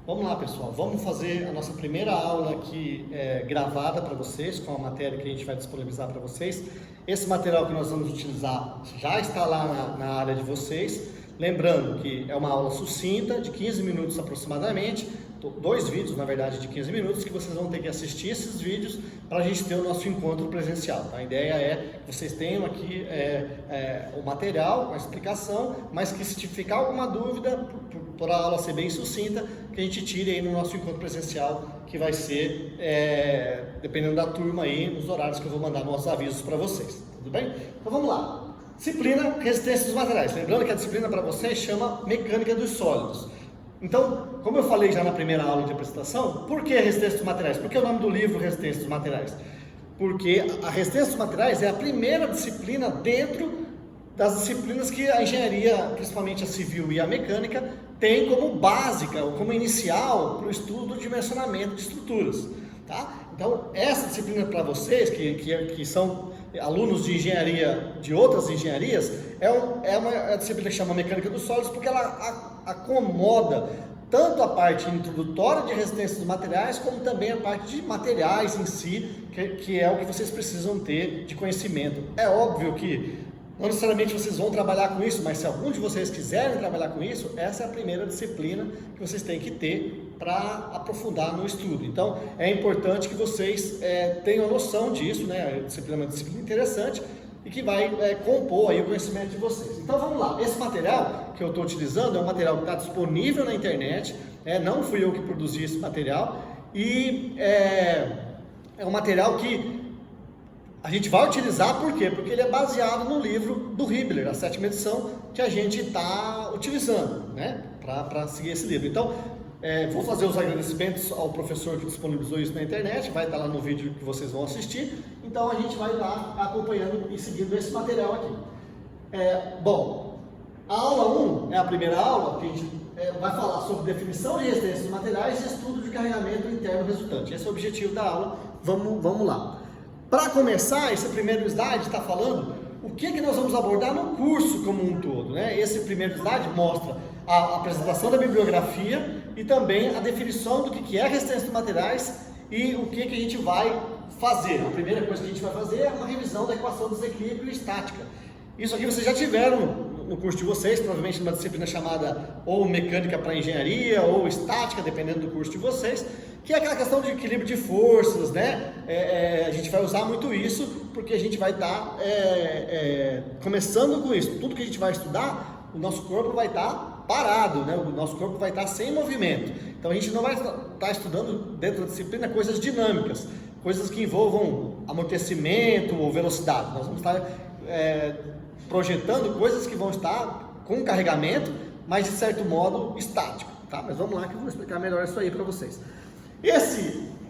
Vamos lá, pessoal, vamos fazer a nossa primeira aula aqui gravada para vocês, com a matéria que a gente vai disponibilizar para vocês. Esse material que nós vamos utilizar já está lá na área de vocês. Lembrando que é uma aula sucinta, de 15 minutos aproximadamente, 2 vídeos, na verdade, de 15 minutos, que vocês vão ter que assistir esses vídeos para a gente ter o nosso encontro presencial. Tá? A ideia é que vocês tenham aqui o material, a explicação, mas que se ficar alguma dúvida, por a aula ser bem sucinta, que a gente tire aí no nosso encontro presencial, que vai ser, dependendo da turma aí, nos horários que eu vou mandar nossos avisos para vocês. Tudo bem? Então vamos lá. Disciplina resistência dos materiais. Lembrando que a disciplina para vocês chama mecânica dos sólidos. Então, como eu falei já na primeira aula de apresentação, por que resistência dos materiais? Por que o nome do livro Resistência dos Materiais? Porque a resistência dos materiais é a primeira disciplina dentro das disciplinas que a engenharia, principalmente a civil e a mecânica, tem como básica, ou como inicial para o estudo do dimensionamento de estruturas. Tá? Então, essa disciplina para vocês, que são alunos de engenharia, de outras engenharias, é uma disciplina que chama Mecânica dos Sólidos, porque ela acomoda tanto a parte introdutória de resistência dos materiais, como também a parte de materiais em si, que é o que vocês precisam ter de conhecimento. É óbvio que não necessariamente vocês vão trabalhar com isso, mas se algum de vocês quiserem trabalhar com isso, essa é a primeira disciplina que vocês têm que ter para aprofundar no estudo. Então, é importante que vocês tenham noção disso, né? A disciplina é uma disciplina interessante e que vai compor aí o conhecimento de vocês. Então, vamos lá. Esse material que eu estou utilizando é um material que está disponível na internet, não fui eu que produzi esse material, e é um material que a gente vai utilizar, por quê? Porque ele é baseado no livro do Hibbeler, a 7ª edição, que a gente está utilizando, né, para seguir esse livro. Então, vou fazer os agradecimentos ao professor que disponibilizou isso na internet, vai estar lá no vídeo que vocês vão assistir. Então, a gente vai estar acompanhando e seguindo esse material aqui. Bom, a aula 1 é a primeira aula, que a gente vai falar sobre definição de resistência dos materiais e estudo de carregamento interno resultante. Esse é o objetivo da aula. Vamos lá. Para começar, esse primeiro slide está falando o que nós vamos abordar no curso como um todo, né? Esse primeiro slide mostra a apresentação da bibliografia e também a definição do que é resistência dos materiais e o que a gente vai fazer. A primeira coisa que a gente vai fazer é uma revisão da equação do desequilíbrio e estática. Isso aqui vocês já tiveram no curso de vocês, provavelmente numa disciplina chamada ou mecânica para engenharia ou estática, dependendo do curso de vocês, que é aquela questão de equilíbrio de forças, né? A gente vai usar muito isso porque a gente vai estar começando com isso. Tudo que a gente vai estudar, o nosso corpo vai estar parado, né? O nosso corpo vai estar sem movimento. Então a gente não vai estar estudando dentro da disciplina coisas dinâmicas, coisas que envolvam amortecimento ou velocidade. Nós vamos estar projetando coisas que vão estar com carregamento, mas de certo modo estático, tá? Mas vamos lá que eu vou explicar melhor isso aí para vocês.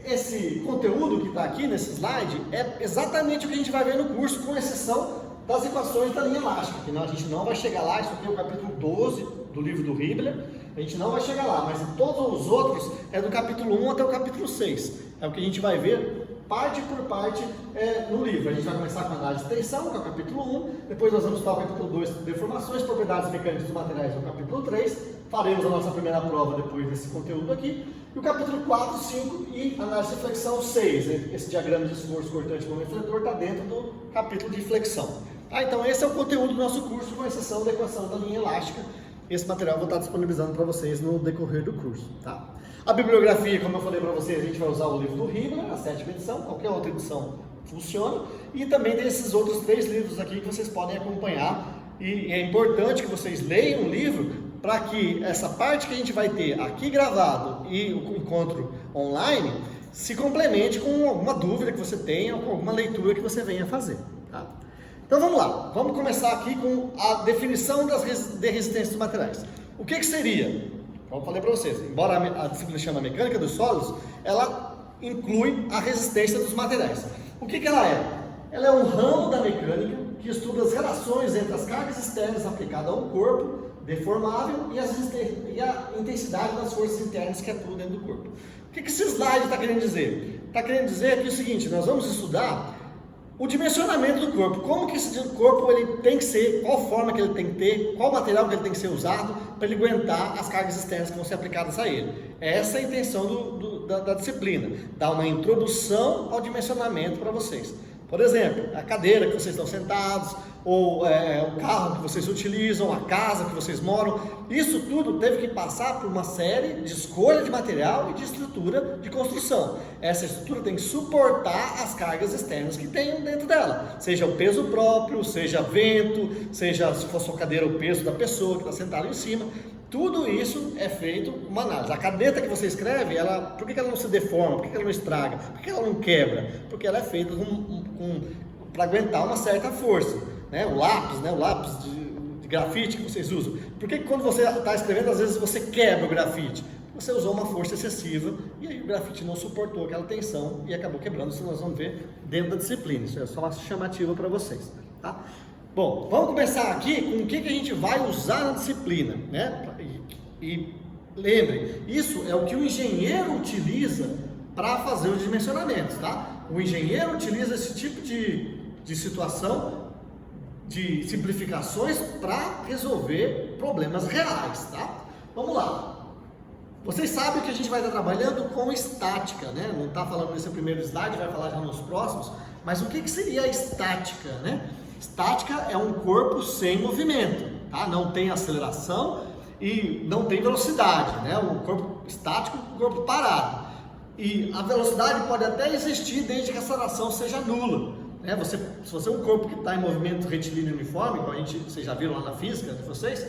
Esse conteúdo que está aqui nesse slide é exatamente o que a gente vai ver no curso, com exceção das equações da linha elástica, que a gente não vai chegar lá. Isso aqui é o capítulo 12 do livro do Hibbeler, a gente não vai chegar lá, mas todos os outros é do capítulo 1 até o capítulo 6, é o que a gente vai ver parte por parte no livro. A gente vai começar com a análise de tensão, que é o capítulo 1, depois nós vamos para o capítulo 2, deformações, propriedades mecânicas dos materiais, no capítulo 3, faremos a nossa primeira prova depois desse conteúdo aqui, e o capítulo 4, 5 e análise de flexão 6, esse diagrama de esforço cortante momento fletor está dentro do capítulo de flexão. Tá? Então esse é o conteúdo do nosso curso, com exceção da equação da linha elástica. Esse material eu vou estar disponibilizando para vocês no decorrer do curso. Tá? A bibliografia, como eu falei para vocês, a gente vai usar o livro do Hibbeler, a 7ª edição, qualquer outra edição funciona, e também tem esses outros 3 livros aqui que vocês podem acompanhar, e é importante que vocês leiam o livro para que essa parte que a gente vai ter aqui gravado e o encontro online se complemente com alguma dúvida que você tenha ou com alguma leitura que você venha fazer. Tá? Então vamos lá, vamos começar aqui com a definição de resistência dos materiais. O que seria? Como eu falei para vocês, embora a disciplina chama mecânica dos sólidos, ela inclui a resistência dos materiais. O que ela é? Ela é um ramo da mecânica que estuda as relações entre as cargas externas aplicadas ao corpo deformável e a intensidade das forças internas que atuam dentro do corpo. O que esse slide está querendo dizer? Está querendo dizer aqui o seguinte: nós vamos estudar O dimensionamento do corpo, como que esse corpo ele tem que ser, qual forma que ele tem que ter, qual material que ele tem que ser usado para ele aguentar as cargas externas que vão ser aplicadas a ele. Essa é a intenção da disciplina, dar uma introdução ao dimensionamento para vocês. Por exemplo, a cadeira que vocês estão sentados, ou o carro que vocês utilizam, a casa que vocês moram, isso tudo teve que passar por uma série de escolha de material e de estrutura de construção. Essa estrutura tem que suportar as cargas externas que tem dentro dela, seja o peso próprio, seja vento, seja, se for sua cadeira, o peso da pessoa que está sentada em cima. Tudo isso é feito uma análise. A caneta que você escreve, por que ela não se deforma? Por que ela não estraga? Por que ela não quebra? Porque ela é feita para aguentar uma certa força. Né? O lápis de grafite que vocês usam. Por que quando você está escrevendo, às vezes você quebra o grafite? Você usou uma força excessiva e aí o grafite não suportou aquela tensão e acabou quebrando. Isso nós vamos ver dentro da disciplina. Isso é só uma chamativa para vocês. Tá? Bom, vamos começar aqui com o que a gente vai usar na disciplina, né? E lembrem, isso é o que o engenheiro utiliza para fazer os dimensionamentos, tá? O engenheiro utiliza esse tipo de situação, de simplificações para resolver problemas reais, tá? Vamos lá. Vocês sabem que a gente vai estar trabalhando com estática, né? Não está falando nesse primeiro slide, vai falar já nos próximos, mas o que seria a estática, né? Estática é um corpo sem movimento, tá? Não tem aceleração e não tem velocidade, né? Um corpo estático, um corpo parado. E a velocidade pode até existir desde que a aceleração seja nula, né? Se você é um corpo que está em movimento retilíneo uniforme, como vocês já viram lá na física de vocês,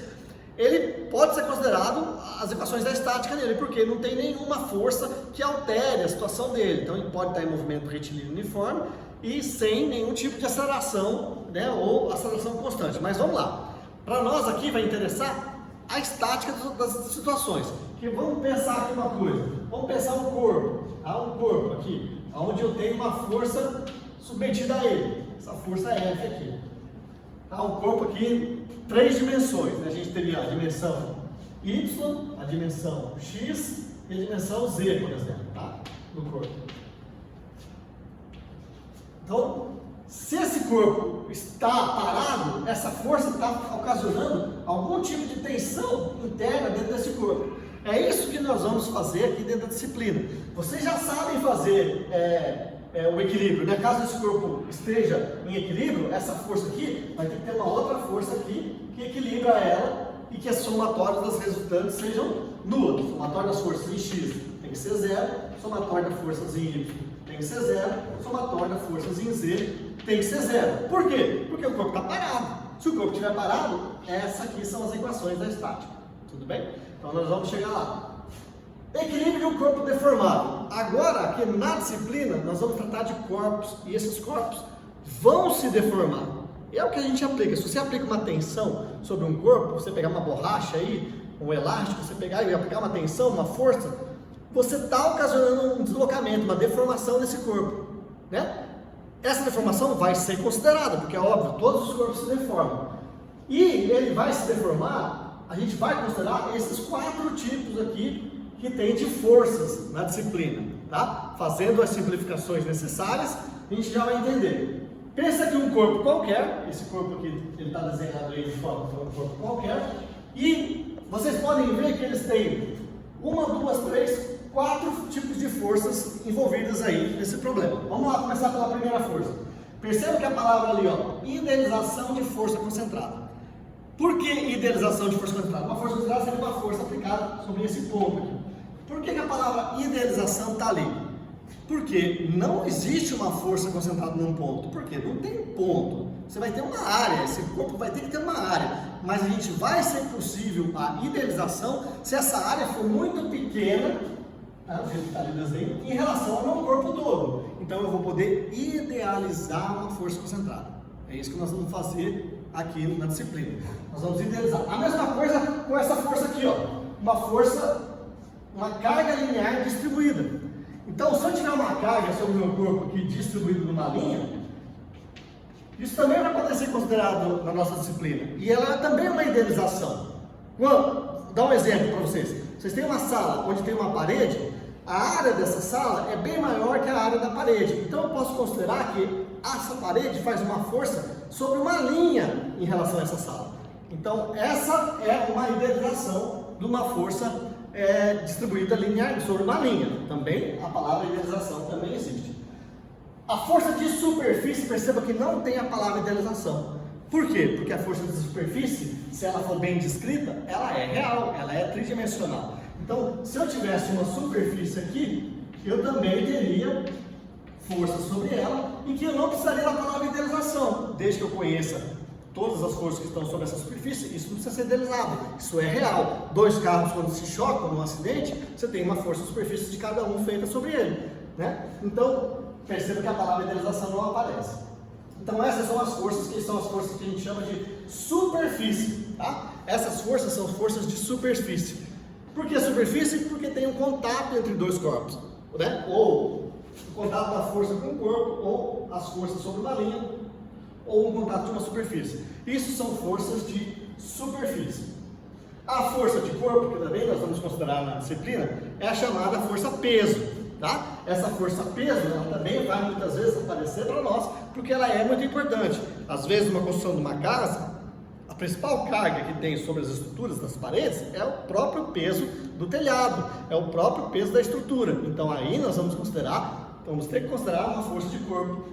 ele pode ser considerado as equações da estática nele, porque não tem nenhuma força que altere a situação dele. Então ele pode estar em movimento retilíneo uniforme e sem nenhum tipo de aceleração, né, ou aceleração constante. Mas vamos lá, para nós aqui vai interessar a estática das situações. Que vamos pensar aqui uma coisa, vamos pensar um corpo, tá? Um corpo aqui, onde eu tenho uma força submetida a ele, essa força é F aqui. Tá? Um corpo aqui, 3 dimensões, né? A gente teria a dimensão Y, a dimensão X e a dimensão Z, por exemplo, tá? Do corpo. Então, se esse corpo está parado, essa força está ocasionando algum tipo de tensão interna dentro desse corpo. É isso que nós vamos fazer aqui dentro da disciplina. Vocês já sabem fazer o equilíbrio, né? Caso esse corpo esteja em equilíbrio, essa força aqui vai ter que ter uma outra força aqui que equilibra ela e que as somatórias das resultantes sejam nulas. Somatória das forças em X tem que ser 0, somatória das forças em Y tem que ser 0, somatória das forças em Z tem que ser 0. Por quê? Porque o corpo está parado. Se o corpo estiver parado, essas aqui são as equações da estática. Tudo bem? Então nós vamos chegar lá. Equilíbrio de um corpo deformado. Agora, aqui na disciplina, nós vamos tratar de corpos, e esses corpos vão se deformar. É o que a gente aplica. Se você aplica uma tensão sobre um corpo, você pegar uma borracha aí, um elástico, você pegar e aplicar uma tensão, uma força, você está ocasionando um deslocamento, uma deformação nesse corpo, né? Essa deformação vai ser considerada, porque é óbvio, todos os corpos se deformam. E ele vai se deformar, a gente vai considerar esses 4 tipos aqui que tem de forças na disciplina, tá? Fazendo as simplificações necessárias, a gente já vai entender. Pensa que um corpo qualquer, esse corpo aqui, ele está desenhado aí de forma de um corpo qualquer, e vocês podem ver que eles têm 1, 2, 3, 4 tipos de forças envolvidas aí nesse problema. Vamos lá começar pela primeira força. Perceba que a palavra ali, ó, idealização de força concentrada. Por que idealização de força concentrada? Uma força concentrada seria uma força aplicada sobre esse ponto aqui. Por que a palavra idealização está ali? Porque não existe uma força concentrada num ponto. Por quê? Não tem ponto. Você vai ter uma área, esse corpo vai ter que ter uma área. Mas a gente vai ser possível a idealização se essa área for muito pequena, tá? Do jeito que está ali o desenho, em relação ao meu corpo todo. Então eu vou poder idealizar uma força concentrada. É isso que nós vamos fazer aqui na disciplina. Nós vamos idealizar. A mesma coisa com essa força aqui, ó. Uma força, uma carga linear distribuída. Então, se eu tiver uma carga sobre o meu corpo aqui distribuído numa linha, isso também vai poder ser considerado na nossa disciplina. E ela também é uma idealização. Vou dar um exemplo para vocês. Vocês têm uma sala onde tem uma parede, a área dessa sala é bem maior que a área da parede. Então, eu posso considerar que essa parede faz uma força sobre uma linha em relação a essa sala. Então, essa é uma idealização de uma força distribuída linear sobre uma linha. Também, a palavra idealização também existe. A força de superfície, perceba que não tem a palavra idealização. Por quê? Porque a força de superfície, se ela for bem descrita, ela é real, ela é tridimensional. Então, se eu tivesse uma superfície aqui, eu também teria força sobre ela, em que eu não precisaria da palavra idealização, desde que eu conheça todas as forças que estão sobre essa superfície. Isso não precisa ser idealizado, isso é real. Dois carros, quando se chocam num acidente, você tem uma força de superfície de cada um feita sobre ele, né? Então, perceba que a palavra idealização não aparece. Então, essas são as forças que são as forças que a gente chama de superfície, tá? Essas forças são forças de superfície. Por que superfície? Porque tem um contato entre dois corpos, né? Ou o contato da força com o corpo, ou as forças sobre uma linha, ou um contato de uma superfície. Isso são forças de superfície. A força de corpo, que também nós vamos considerar na disciplina, é a chamada força peso, tá? Essa força peso, ela também vai muitas vezes aparecer para nós, porque ela é muito importante. Às vezes, numa construção de uma casa, a principal carga que tem sobre as estruturas das paredes é o próprio peso do telhado, é o próprio peso da estrutura. Então aí nós vamos ter que considerar uma força de corpo.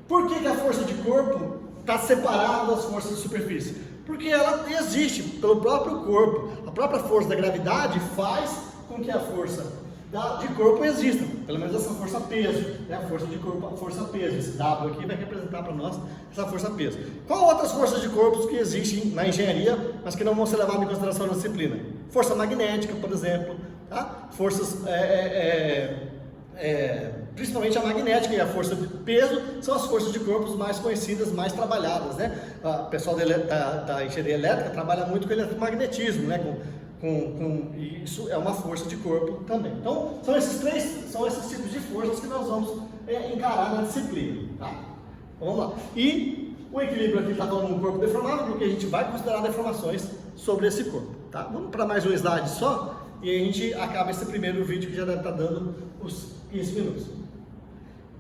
Por que a força de corpo está separada das forças de superfície? Porque ela existe pelo próprio corpo. A própria força da gravidade faz com que a força de corpo exista, pelo menos essa força peso, né? A força de corpo, a força peso. Esse W aqui vai representar para nós essa força peso. Qual outras forças de corpos que existem na engenharia, mas que não vão ser levadas em consideração na disciplina? Força magnética, por exemplo, tá? Forças, principalmente a magnética e a força de peso são as forças de corpos mais conhecidas, mais trabalhadas, né? O pessoal da engenharia elétrica trabalha muito com eletromagnetismo, né? E isso é uma força de corpo também. Então, são esses tipos de forças que nós vamos encarar na disciplina, tá? Vamos lá. E o equilíbrio aqui está falando de um corpo deformado, porque a gente vai considerar deformações sobre esse corpo, tá? Vamos para mais um slide só, e a gente acaba esse primeiro vídeo que já deve estar dando os 15 minutos.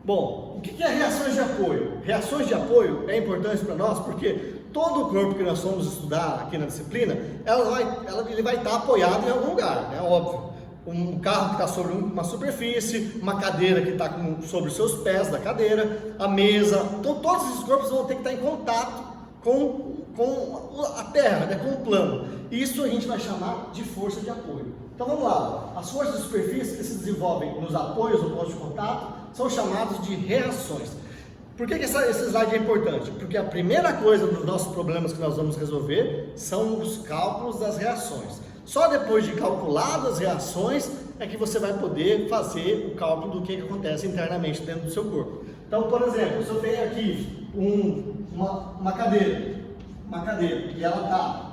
Bom, o que é reações de apoio? Reações de apoio é importante para nós porque todo o corpo que nós vamos estudar aqui na disciplina, ele vai estar apoiado em algum lugar, né? Óbvio. Um carro que está sobre uma superfície, uma cadeira que está sobre os seus pés da cadeira, a mesa. Então todos esses corpos vão ter que estar em contato com a terra, né? Com o plano. Isso a gente vai chamar de força de apoio. Então vamos lá. As forças de superfície que se desenvolvem nos apoios ou pontos de contato são chamados de reações. Por que esse slide é importante? Porque a primeira coisa dos nossos problemas que nós vamos resolver são os cálculos das reações. Só depois de calculadas as reações é que você vai poder fazer o cálculo do que acontece internamente dentro do seu corpo. Então, por exemplo, se eu tenho aqui uma cadeira e ela está,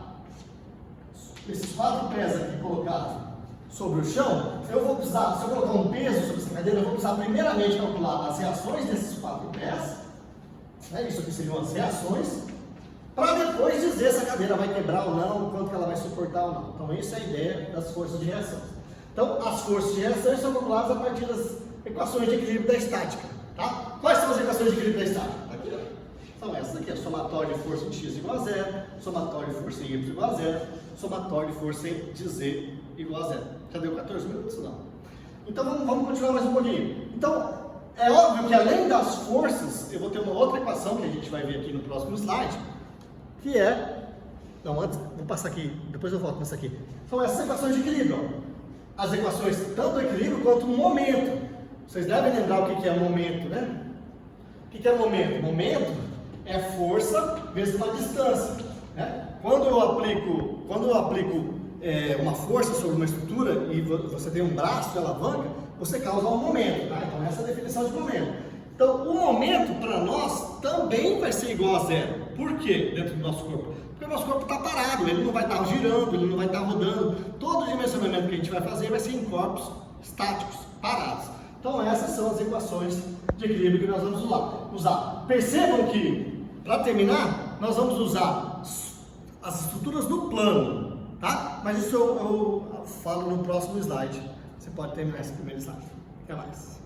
esses 4 pés aqui colocados sobre o chão, eu vou precisar, se eu colocar um peso sobre essa cadeira, eu vou precisar primeiramente calcular as reações desses 4 pés, né? Isso aqui seriam as reações, para depois dizer se a cadeira vai quebrar ou não, quanto que ela vai suportar ou não. Então essa é a ideia das forças de reação. Então as forças de reação são calculadas a partir das equações de equilíbrio da estática, tá? Quais são as equações de equilíbrio da estática? Aqui, ó. São essas aqui, somatório de força em x igual a 0, somatório de força em y igual a 0, somatório de força de z igual a 0. Já deu 14 minutos? Não. Então vamos continuar mais um pouquinho. Então, é óbvio que além das forças, eu vou ter uma outra equação que a gente vai ver aqui no próximo slide, que é... Não, antes, vou passar aqui, depois eu volto nessa aqui. São essas equações de equilíbrio, ó. As equações tanto do equilíbrio quanto do momento. Vocês devem lembrar o que é momento, né? O que é momento? Momento é força vezes uma distância, né? Quando eu aplico uma força sobre uma estrutura e você tem um braço de alavanca, você causa um momento, tá? Então essa é a definição de momento. Então o momento para nós também vai ser igual a 0. Por quê? Dentro do nosso corpo? Porque o nosso corpo está parado, ele não vai estar girando, ele não vai estar rodando. Todo o dimensionamento que a gente vai fazer vai ser em corpos estáticos, parados. Então essas são as equações de equilíbrio que nós vamos usar. Percebam que, para terminar, nós vamos usar as estruturas do plano, tá? Mas isso eu falo no próximo slide. Você pode terminar esse primeiro slide. Até mais.